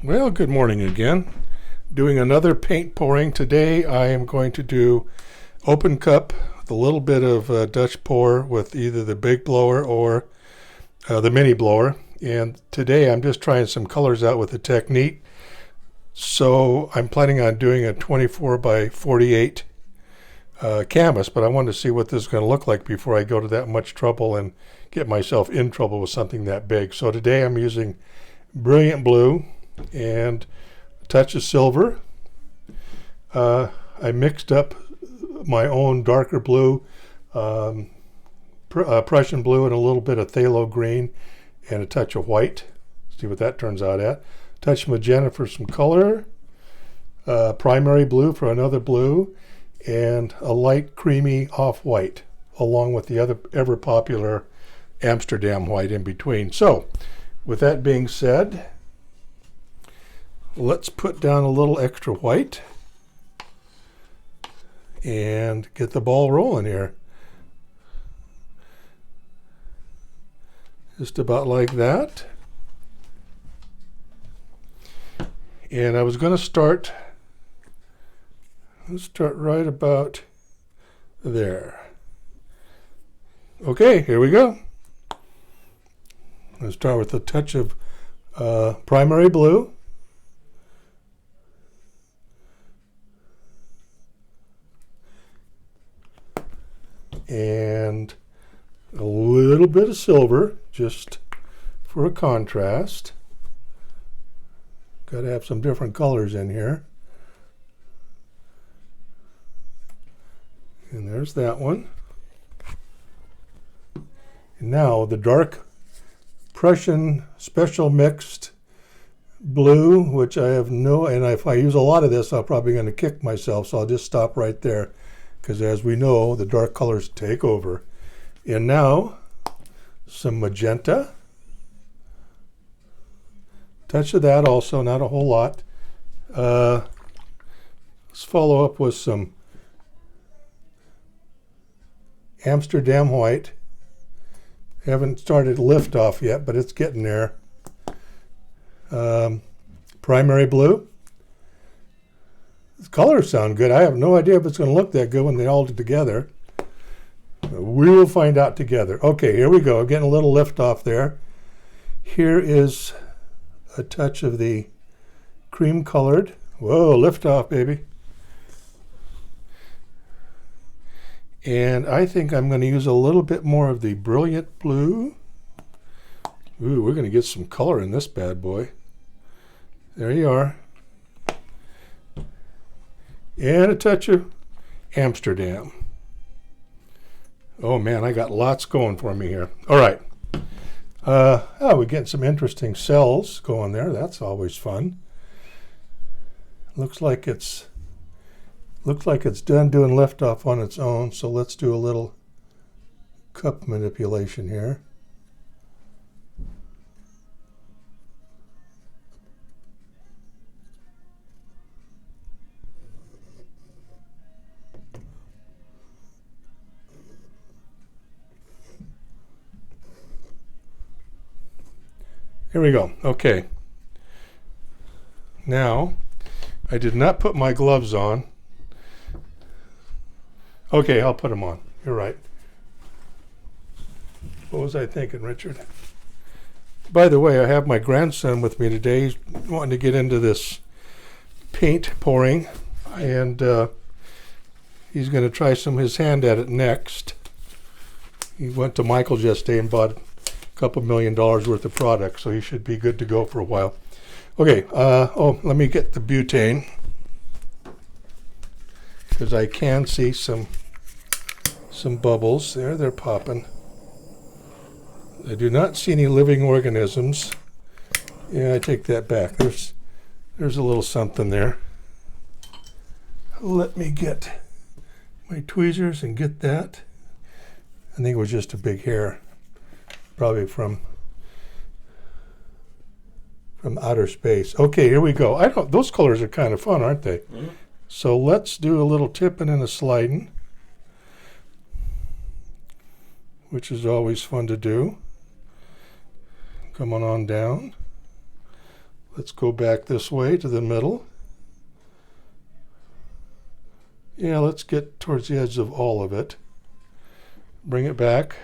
Well, good morning again. Doing another paint pouring. Today I am going to do open cup with a little bit of Dutch pour with either the big blower or the mini blower. And today I'm just trying some colors out with the technique. So I'm planning on doing a 24 by 48 canvas, but I wanted to see what this is going to look like before I go to that much trouble and get myself in trouble with something that big. So today I'm using brilliant blue and a touch of silver. I mixed up my own darker blue, Prussian blue, and a little bit of phthalo green and a touch of white. See what that turns out at. Touch of magenta for some color, primary blue for another blue, and a light creamy off-white along with the other ever popular Amsterdam white in between. So with that being said, let's put down a little extra white and get the ball rolling here. Just about like that. And I was going to start, let's start right about there. Okay, here we go. Let's start with a touch of primary blue. And a little bit of silver just for a contrast. Got to have some different colors in here. And there's that one. And now the dark Prussian special mixed blue, which I have no, and if I use a lot of this, I'm probably going to kick myself, so I'll just stop right there, because as we know, the dark colors take over. And now some magenta. Touch of that also, not a whole lot. Let's follow up with some Amsterdam white. Haven't started liftoff yet, but it's getting there. Primary blue. The colors sound good. I have no idea if it's going to look that good when they all do together. We will find out together. Okay, here we go. Getting a little lift off there. Here is a touch of the cream colored. Whoa, lift off, baby. And I think I'm going to use a little bit more of the brilliant blue. Ooh, we're going to get some color in this bad boy. There you are. And a touch of Amsterdam. Oh man, I got lots going for me here. All right. We're getting some interesting cells going there. That's always fun. Looks like it's done doing liftoff on its own. So let's do a little cup manipulation here. Here we go. Okay. Now, I did not put my gloves on. Okay, I'll put them on. You're right. What was I thinking, Richard? By the way, I have my grandson with me today. He's wanting to get into this paint pouring, and he's going to try his hand at it next. He went to Michael's yesterday and bought $2 million worth of product, so he should be good to go for a while. Okay, let me get the butane, because I can see some bubbles there. They're popping. I do not see any living organisms. Yeah, I take that back. There's a little something there. Let me get my tweezers and get that. I think it was just a big hair. Probably from outer space. Okay, here we go. Those colors are kind of fun, aren't they? Mm-hmm. So let's do a little tipping and a sliding, which is always fun to do. Coming on down. Let's go back this way to the middle. Yeah, let's get towards the edge of all of it. Bring it back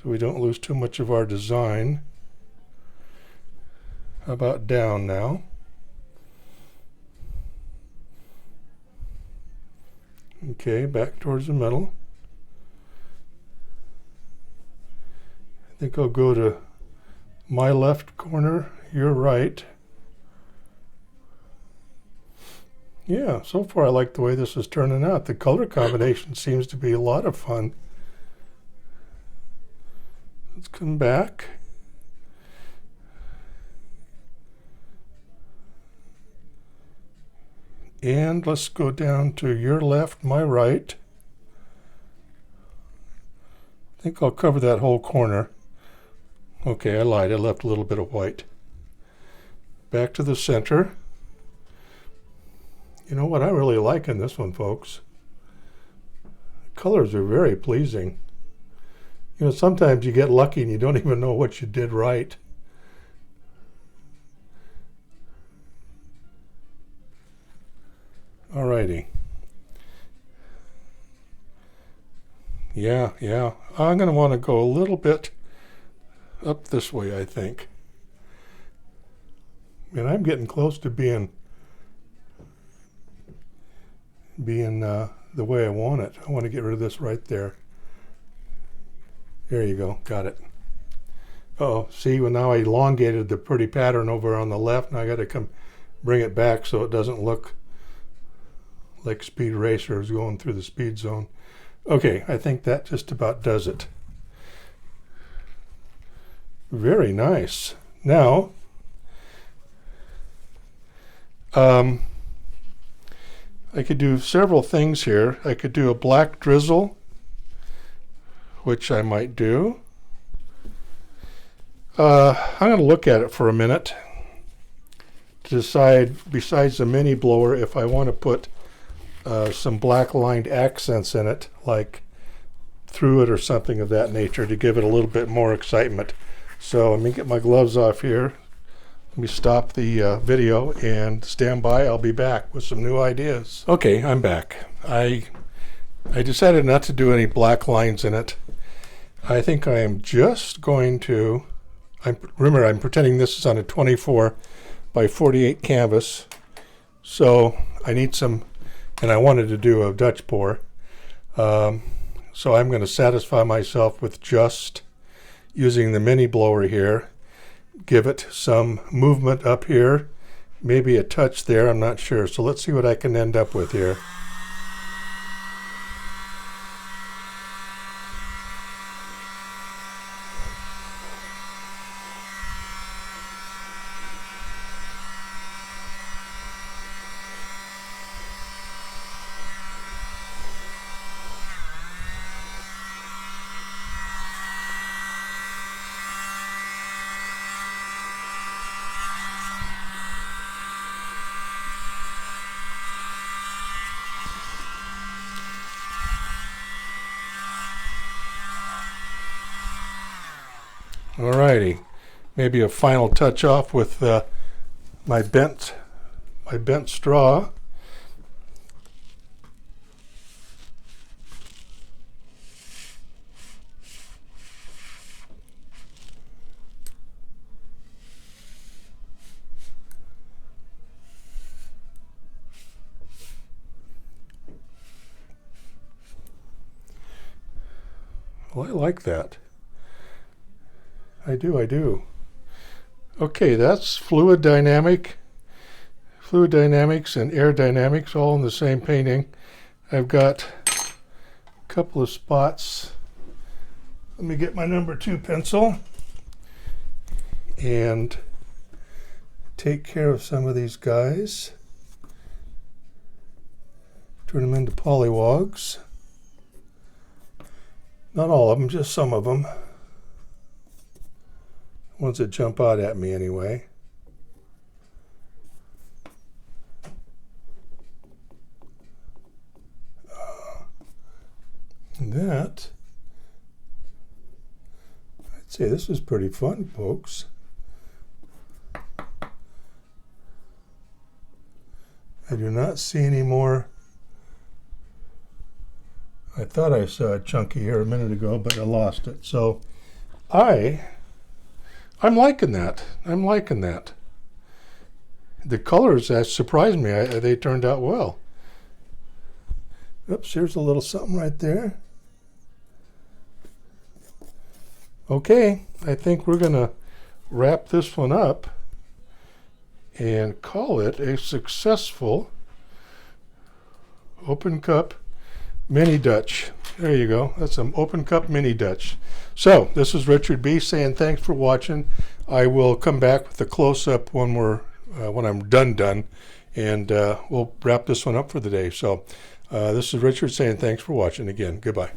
so we don't lose too much of our design. How about down now? Okay, back towards the middle. I think I'll go to my left corner, your right. Yeah, so far I like the way this is turning out. The color combination seems to be a lot of fun. Let's come back. And let's go down to your left, my right. I think I'll cover that whole corner. Okay, I lied. I left a little bit of white. Back to the center. You know what I really like in this one, folks? The colors are very pleasing. You know, sometimes you get lucky and you don't even know what you did right. Alrighty. Yeah. I'm going to want to go a little bit up this way, I think. And I'm getting close to being the way I want it. I want to get rid of this right there. There you go. Got it. Oh, see, well, now I elongated the pretty pattern over on the left. Now I got to come bring it back so it doesn't look like Speed Racer is going through the speed zone. Okay, I think that just about does it. Very nice. Now, I could do several things here. I could do a black drizzle, which I might do. I'm going to look at it for a minute to decide, besides the mini blower, if I want to put some black lined accents in it, like through it or something of that nature, to give it a little bit more excitement. So let me get my gloves off here. Let me stop the video and stand by. I'll be back with some new ideas. Okay, I'm back. I decided not to do any black lines in it. I think I am just going to, remember I'm pretending this is on a 24 by 48 canvas. So I need some, and I wanted to do a Dutch pour. So I'm going to satisfy myself with just using the mini blower here. Give it some movement up here, maybe a touch there, I'm not sure. So let's see what I can end up with here. Alrighty, maybe a final touch off with my bent straw. Well, I like that. I do. Okay, that's fluid dynamics and air dynamics all in the same painting. I've got a couple of spots. Let me get my number 2 pencil and take care of some of these guys. Turn them into polywogs. Not all of them, just some of them. Ones that jump out at me anyway. That, I'd say this is pretty fun, folks. I do not see any more. I thought I saw a chunky here a minute ago, but I lost it. So I'm liking that. I'm liking that. The colors that surprised me. They turned out well. Oops, here's a little something right there. Okay, I think we're gonna wrap this one up and call it a successful open cup mini Dutch. There you go. That's some open cup mini Dutch. So this is Richard B saying thanks for watching. I will come back with a close-up when I'm done, and we'll wrap this one up for the day. So this is Richard saying thanks for watching again. Goodbye.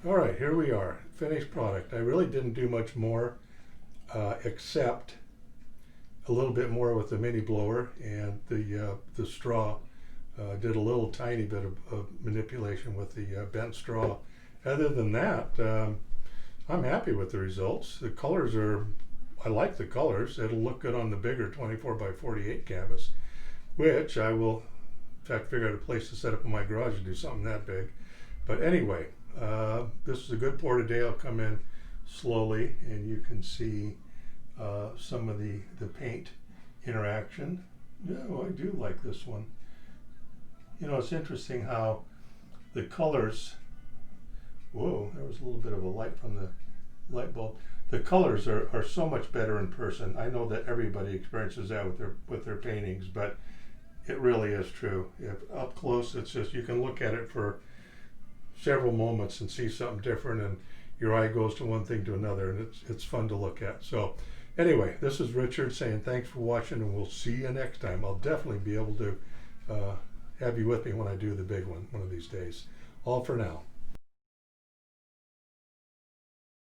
All right, here we are, finished product. I really didn't do much more except a little bit more with the mini blower and the straw. Did a little tiny bit of manipulation with the bent straw. Other than that, I'm happy with the results. The colors I like the colors. It'll look good on the bigger 24 by 48 canvas, which I will, in fact, figure out a place to set up in my garage to do something that big. But anyway, this is a good pour today. I'll come in slowly and you can see some of the paint interaction. No, I do like this one. You know, it's interesting how the colors, whoa, there was a little bit of a light from the light bulb. The colors are so much better in person. I know that everybody experiences that with their paintings, but it really is true. Up close, it's just, you can look at it for several moments and see something different, and your eye goes to one thing to another, and it's fun to look at. So anyway, this is Richard saying thanks for watching, and we'll see you next time. I'll definitely be able to have you with me when I do the big one of these days. All for now.